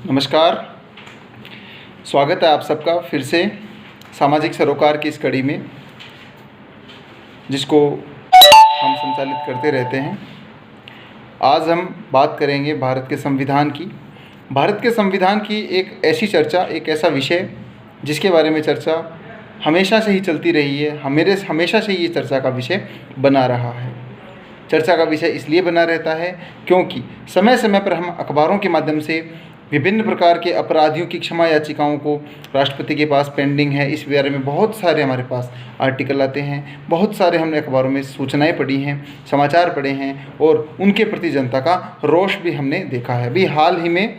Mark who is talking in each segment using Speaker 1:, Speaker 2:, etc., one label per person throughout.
Speaker 1: नमस्कार। स्वागत है आप सबका फिर से सामाजिक सरोकार की इस कड़ी में, जिसको हम संचालित करते रहते हैं। आज हम बात करेंगे भारत के संविधान की। भारत के संविधान की एक ऐसी चर्चा, एक ऐसा विषय जिसके बारे में चर्चा हमेशा से ही चलती रही है। हमेशा से ये चर्चा का विषय बना रहा है। चर्चा का विषय इसलिए बना रहता है क्योंकि समय समय पर हम अखबारों के माध्यम से विभिन्न प्रकार के अपराधियों की क्षमा याचिकाओं को राष्ट्रपति के पास पेंडिंग है, इस बारे में बहुत सारे हमारे पास आर्टिकल आते हैं, बहुत सारे हमने अखबारों में सूचनाएं पढ़ी हैं, समाचार पढ़े हैं और उनके प्रति जनता का रोष भी हमने देखा है। अभी हाल ही में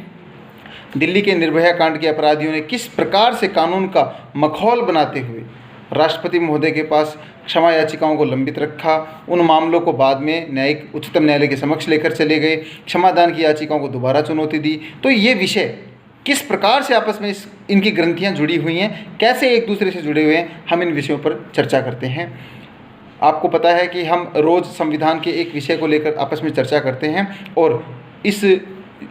Speaker 1: दिल्ली के निर्भया कांड के अपराधियों ने किस प्रकार से कानून का मखौल बनाते हुए राष्ट्रपति महोदय के पास क्षमा याचिकाओं को लंबित रखा, उन मामलों को बाद में उच्चतम न्यायालय के समक्ष लेकर चले गए, क्षमादान की याचिकाओं को दोबारा चुनौती दी। तो ये विषय किस प्रकार से आपस में इनकी ग्रंथियां जुड़ी हुई हैं, कैसे एक दूसरे से जुड़े हुए हैं, हम इन विषयों पर चर्चा करते हैं। आपको पता है कि हम रोज़ संविधान के एक विषय को लेकर आपस में चर्चा करते हैं और इस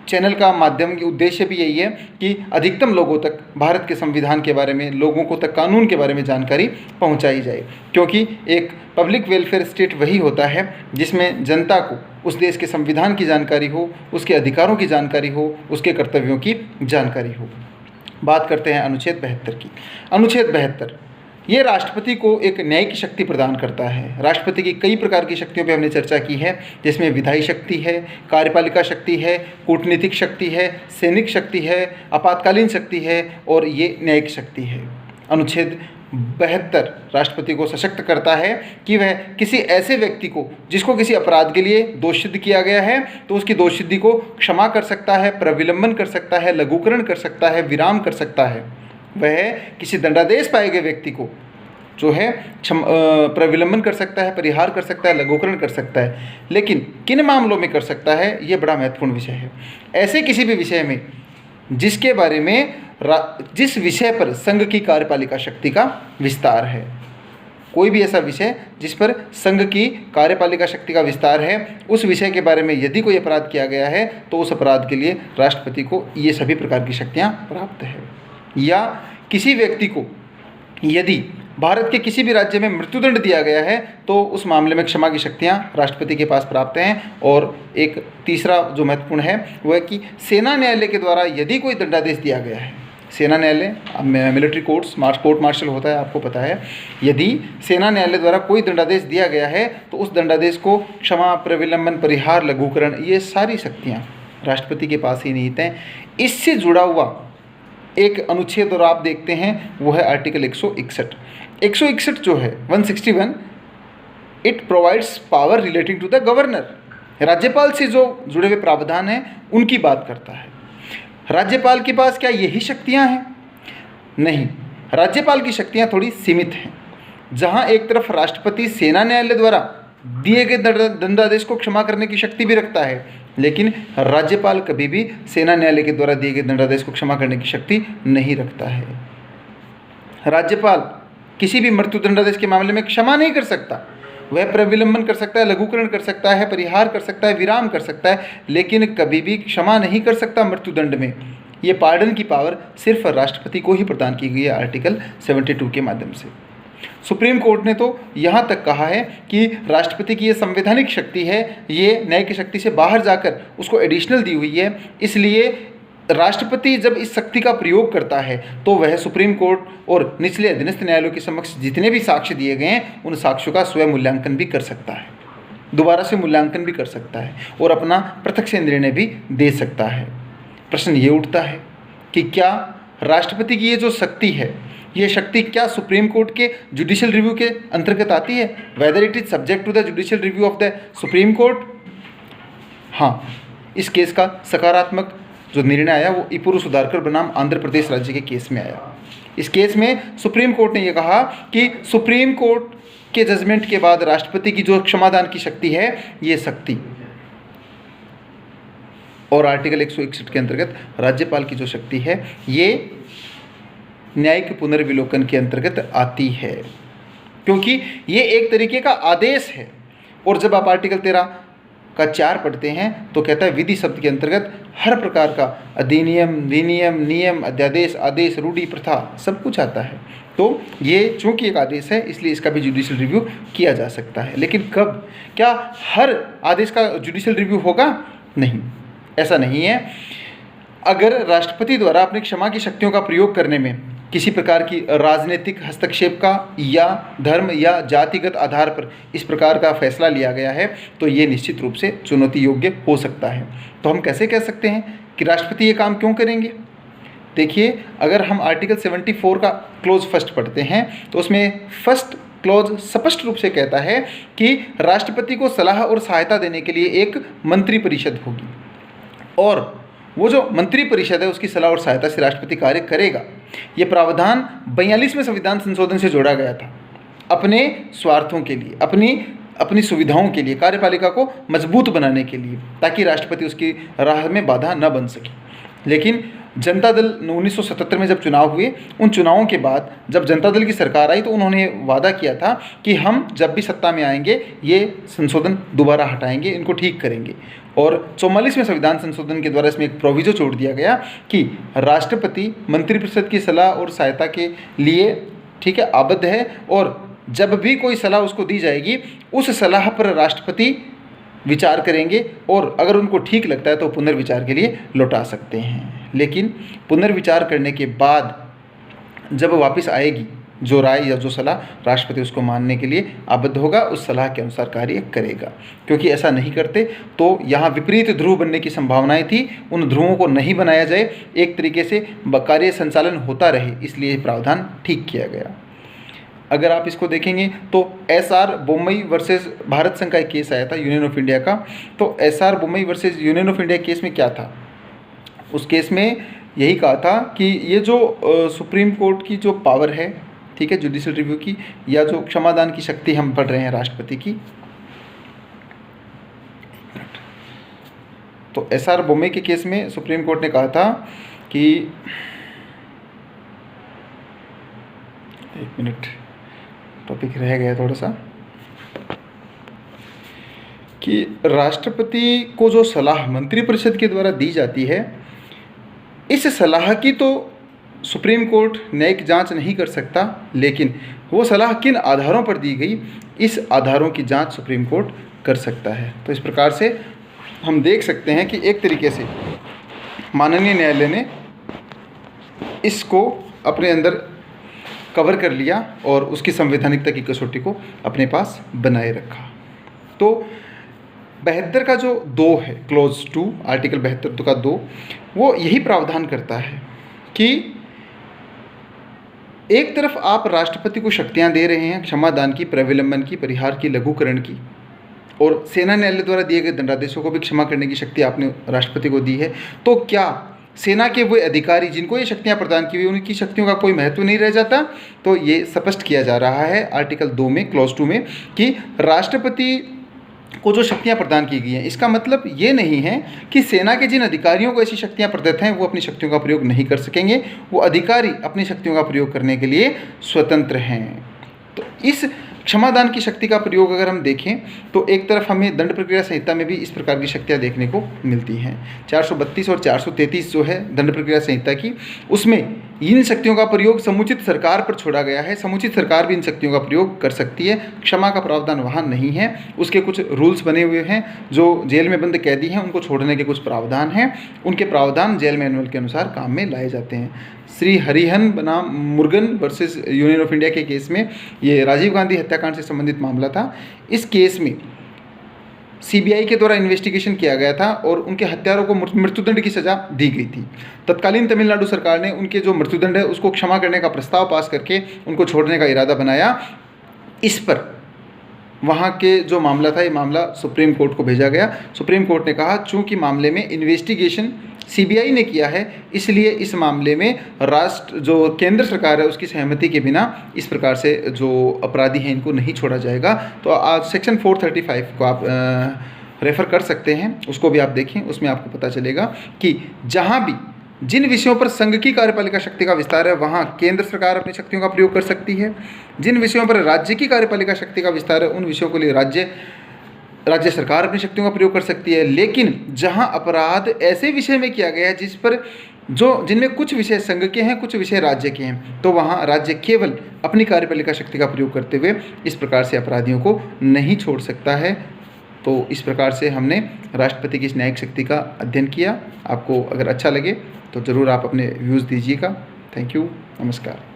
Speaker 1: चैनल का माध्यम की उद्देश्य भी यही है कि अधिकतम लोगों तक भारत के संविधान के बारे में, लोगों को तक कानून के बारे में जानकारी पहुंचाई जाए, क्योंकि एक पब्लिक वेलफेयर स्टेट वही होता है जिसमें जनता को उस देश के संविधान की जानकारी हो, उसके अधिकारों की जानकारी हो, उसके कर्तव्यों की जानकारी हो। बात करते हैं अनुच्छेद 72 की। अनुच्छेद 72 ये राष्ट्रपति को एक न्यायिक शक्ति प्रदान करता है। राष्ट्रपति की कई प्रकार की शक्तियों पे हमने चर्चा की है, जिसमें विधायी शक्ति है, कार्यपालिका शक्ति है, कूटनीतिक शक्ति है, सैनिक शक्ति है, आपातकालीन शक्ति है और ये न्यायिक शक्ति है। अनुच्छेद 72 राष्ट्रपति को सशक्त करता है कि वह किसी ऐसे व्यक्ति को जिसको किसी अपराध के लिए दोषित किया गया है तो उसकी दोषसिद्धि को क्षमा कर सकता है, प्रविलंबन कर सकता है, लघुकरण कर सकता है, विराम कर सकता है। वह किसी दंडादेश पाए गए व्यक्ति को जो है प्रविलंबन कर सकता है, परिहार कर सकता है, लघुकरण कर सकता है। लेकिन किन मामलों में कर सकता है, ये बड़ा महत्वपूर्ण विषय है। ऐसे किसी भी विषय में जिसके बारे में जिस विषय पर संघ की कार्यपालिका शक्ति का विस्तार है, कोई भी ऐसा विषय जिस पर संघ की कार्यपालिका शक्ति का विस्तार है, उस विषय के बारे में यदि कोई अपराध किया गया है तो उस अपराध के लिए राष्ट्रपति को ये सभी प्रकार की शक्तियाँ प्राप्त है। या किसी व्यक्ति को यदि भारत के किसी भी राज्य में मृत्युदंड दिया गया है तो उस मामले में क्षमा की शक्तियां राष्ट्रपति के पास प्राप्त हैं। और एक तीसरा जो महत्वपूर्ण है वह है कि सेना न्यायालय के द्वारा यदि कोई दंडादेश दिया गया है, सेना न्यायालय मिलिट्री कोर्ट मार्शल होता है, आपको पता है, यदि सेना न्यायालय द्वारा कोई दंडादेश दिया गया है तो उस दंडादेश को क्षमा, प्रविलंबन, परिहार, लघुकरण, ये सारी शक्तियाँ राष्ट्रपति के पास ही निहित हैं। इससे जुड़ा हुआ एक अनुच्छेद और आप देखते हैं वो है आर्टिकल 161। 161 जो है 161, it provides power relating to the governor. राज्यपाल से जो जुड़े हुए प्रावधान हैं उनकी बात करता है। राज्यपाल के पास क्या यही शक्तियां हैं? नहीं, राज्यपाल की शक्तियां थोड़ी सीमित हैं। जहां एक तरफ राष्ट्रपति सेना न्यायालय द्वारा दिए गए दंडादेश को क्षमा करने की शक्ति भी रखता है, लेकिन राज्यपाल कभी भी सेना न्यायालय के द्वारा दिए गए दंडादेश को क्षमा करने की शक्ति नहीं रखता है। राज्यपाल किसी भी मृत्यु दंडादेश के मामले में क्षमा नहीं कर सकता। वह प्रविलंबन कर सकता है, लघुकरण कर सकता है, परिहार कर सकता है, विराम कर सकता है, लेकिन कभी भी क्षमा नहीं कर सकता मृत्युदंड में। ये पार्डन की पावर सिर्फ राष्ट्रपति को ही प्रदान की गई है आर्टिकल 72 के माध्यम से। सुप्रीम कोर्ट ने तो यहाँ तक कहा है कि राष्ट्रपति की ये संवैधानिक शक्ति है, ये न्यायिक शक्ति से बाहर जाकर उसको एडिशनल दी हुई है। इसलिए राष्ट्रपति जब इस शक्ति का प्रयोग करता है तो वह सुप्रीम कोर्ट और निचले अधीनस्थ न्यायालयों के समक्ष जितने भी साक्ष्य दिए गए हैं उन साक्ष्यों का स्वयं मूल्यांकन भी कर सकता है, दोबारा से मूल्यांकन भी कर सकता है और अपना पृथक से निर्णय भी दे सकता है। प्रश्न ये उठता है कि क्या राष्ट्रपति की ये जो शक्ति है, ये शक्ति क्या सुप्रीम कोर्ट के जुडिशियल रिव्यू के अंतर्गत आती है? Whether it is subject to the judicial review of the Supreme Court? हाँ, इस केस का सकारात्मक जो निर्णय आया वो इपुरु सुधारकर बनाम आंध्र प्रदेश राज्य के केस में आया। इस केस में सुप्रीम कोर्ट ने यह कहा कि सुप्रीम कोर्ट के जजमेंट के बाद राष्ट्रपति की जो क्षमादान की शक्ति है, ये शक्ति और आर्टिकल 161 के अंतर्गत राज्यपाल की जो शक्ति है ये न्यायिक पुनर्विलोकन के अंतर्गत आती है, क्योंकि ये एक तरीके का आदेश है। और जब आप आर्टिकल 13 का 4 पढ़ते हैं तो कहता है विधि शब्द के अंतर्गत हर प्रकार का अधिनियम, विनियम, नियम, अध्यादेश, आदेश, रूढ़ि, प्रथा सब कुछ आता है। तो ये चूंकि एक आदेश है इसलिए इसका भी जुडिशियल रिव्यू किया जा सकता है। लेकिन कब, क्या हर आदेश का जुडिशियल रिव्यू होगा? नहीं, ऐसा नहीं है। अगर राष्ट्रपति द्वारा अपनी क्षमा की शक्तियों का प्रयोग करने में किसी प्रकार की राजनीतिक हस्तक्षेप का या धर्म या जातिगत आधार पर इस प्रकार का फैसला लिया गया है तो ये निश्चित रूप से चुनौती योग्य हो सकता है। तो हम कैसे कह सकते हैं कि राष्ट्रपति ये काम क्यों करेंगे? देखिए, अगर हम आर्टिकल 74 का क्लोज फर्स्ट पढ़ते हैं तो उसमें फर्स्ट क्लोज स्पष्ट रूप से कहता है कि राष्ट्रपति को सलाह और सहायता देने के लिए एक मंत्री परिषद होगी और वो जो मंत्री परिषद है उसकी सलाह और सहायता से राष्ट्रपति कार्य करेगा। ये प्रावधान 42वें संविधान संशोधन से जोड़ा गया था अपने स्वार्थों के लिए, अपनी सुविधाओं के लिए, कार्यपालिका को मजबूत बनाने के लिए, ताकि राष्ट्रपति उसकी राह में बाधा न बन सके। लेकिन जनता दल 1977 में जब चुनाव हुए, उन चुनावों के बाद जब जनता दल की सरकार आई तो उन्होंने वादा किया था कि हम जब भी सत्ता में आएंगे ये संशोधन दोबारा हटाएंगे, इनको ठीक करेंगे। और 44वें संविधान संशोधन के द्वारा इसमें एक प्रोविजो छोड़ दिया गया कि राष्ट्रपति मंत्रिपरिषद की सलाह और सहायता के लिए, ठीक है, आबद्ध है और जब भी कोई सलाह उसको दी जाएगी उस सलाह पर राष्ट्रपति विचार करेंगे और अगर उनको ठीक लगता है तो पुनर्विचार के लिए लौटा सकते हैं। लेकिन पुनर्विचार करने के बाद जब वापस आएगी जो राय या जो सलाह, राष्ट्रपति उसको मानने के लिए आबद्ध होगा, उस सलाह के अनुसार कार्य करेगा। क्योंकि ऐसा नहीं करते तो यहाँ विपरीत ध्रुव बनने की संभावनाएं थी, उन ध्रुवों को नहीं बनाया जाए, एक तरीके से कार्य संचालन होता रहे, इसलिए प्रावधान ठीक किया गया। अगर आप इसको देखेंगे तो एसआर बोम्मई वर्सेस भारत संघ का एक केस आया था यूनियन ऑफ इंडिया का। तो SR Bommai versus Union of India case में क्या था? उस केस में यही कहा था कि ये जो सुप्रीम कोर्ट की जो पावर है, ठीक है, जुडिशियल रिव्यू की, या जो क्षमादान की शक्ति हम पढ़ रहे हैं राष्ट्रपति की, तो एसआर बोम्मई के केस में सुप्रीम कोर्ट ने कहा था कि, एक मिनट, टॉपिक रह गया थोड़ा सा, कि राष्ट्रपति को जो सलाह मंत्रिपरिषद के द्वारा दी जाती है, इस सलाह की तो सुप्रीम कोर्ट न्यायिक जांच नहीं कर सकता, लेकिन वो सलाह किन आधारों पर दी गई, इस आधारों की जांच सुप्रीम कोर्ट कर सकता है। तो इस प्रकार से हम देख सकते हैं कि एक तरीके से माननीय न्यायालय ने इसको अपने अंदर कवर कर लिया और उसकी संवैधानिकता की कसौटी को अपने पास बनाए रखा। तो 72 का जो 2 है, क्लोज 2, आर्टिकल 72 का 2, वो यही प्रावधान करता है कि एक तरफ आप राष्ट्रपति को शक्तियां दे रहे हैं क्षमादान की, प्रविलंबन की, परिहार की, लघुकरण की, और सेना न्यायालय द्वारा दिए गए दंडादेशों को भी क्षमा करने की शक्ति आपने राष्ट्रपति को दी है। तो क्या सेना के वो अधिकारी जिनको ये शक्तियां प्रदान की हुई, उनकी शक्तियों का कोई महत्व नहीं रह जाता? तो ये स्पष्ट किया जा रहा है आर्टिकल 2 में, क्लॉज 2 में, कि राष्ट्रपति को जो शक्तियां प्रदान की गई हैं, इसका मतलब ये नहीं है कि सेना के जिन अधिकारियों को ऐसी शक्तियां प्रदत्त हैं वो अपनी शक्तियों का प्रयोग नहीं कर सकेंगे। वो अधिकारी अपनी शक्तियों का प्रयोग करने के लिए स्वतंत्र हैं। तो इस क्षमादान की शक्ति का प्रयोग अगर हम देखें तो एक तरफ हमें दंड प्रक्रिया संहिता में भी इस प्रकार की शक्तियां देखने को मिलती हैं। 432 और 433 जो है दंड प्रक्रिया संहिता की, उसमें इन शक्तियों का प्रयोग समुचित सरकार पर छोड़ा गया है। समुचित सरकार भी इन शक्तियों का प्रयोग कर सकती है। क्षमा का प्रावधान वहाँ नहीं है। उसके कुछ रूल्स बने हुए हैं। जो जेल में बंद कैदी हैं उनको छोड़ने के कुछ प्रावधान हैं। उनके प्रावधान जेल मैनुअल के अनुसार काम में लाए जाते हैं। श्री हरिहन बनाम Murugan versus Union of India के केस में, ये राजीव गांधी हत्याकांड से संबंधित मामला था। इस केस में सीबीआई के द्वारा इन्वेस्टिगेशन किया गया था और उनके हत्यारों को मृत्युदंड की सज़ा दी गई थी। तत्कालीन तमिलनाडु सरकार ने उनके जो मृत्युदंड है उसको क्षमा करने का प्रस्ताव पास करके उनको छोड़ने का इरादा बनाया। इस पर वहाँ के जो मामला था, ये मामला सुप्रीम कोर्ट को भेजा गया। सुप्रीम कोर्ट ने कहा चूँकि मामले में इन्वेस्टिगेशन सीबीआई ने किया है, इसलिए इस मामले में राष्ट्र जो केंद्र सरकार है उसकी सहमति के बिना इस प्रकार से जो अपराधी हैं इनको नहीं छोड़ा जाएगा। तो आज सेक्शन 435 को आप रेफ़र कर सकते हैं, उसको भी आप देखें। उसमें आपको पता चलेगा कि जहाँ भी जिन विषयों पर संघ की कार्यपालिका शक्ति का विस्तार है वहाँ केंद्र सरकार अपनी शक्तियों का प्रयोग कर सकती है। जिन विषयों पर राज्य की कार्यपालिका शक्ति का विस्तार है उन विषयों के लिए राज्य राज्य सरकार अपनी शक्तियों का प्रयोग कर सकती है, लेकिन जहां अपराध ऐसे विषय में किया गया है जिस पर जिनमें कुछ विषय संघ के हैं, कुछ विषय राज्य के हैं, तो वहाँ राज्य केवल अपनी कार्यपालिका शक्ति का प्रयोग करते हुए इस प्रकार से अपराधियों को नहीं छोड़ सकता है। तो इस प्रकार से हमने राष्ट्रपति की इस न्यायिक शक्ति का अध्ययन किया। आपको अगर अच्छा लगे तो ज़रूर आप अपने व्यूज़ दीजिएगा। थैंक यू, नमस्कार।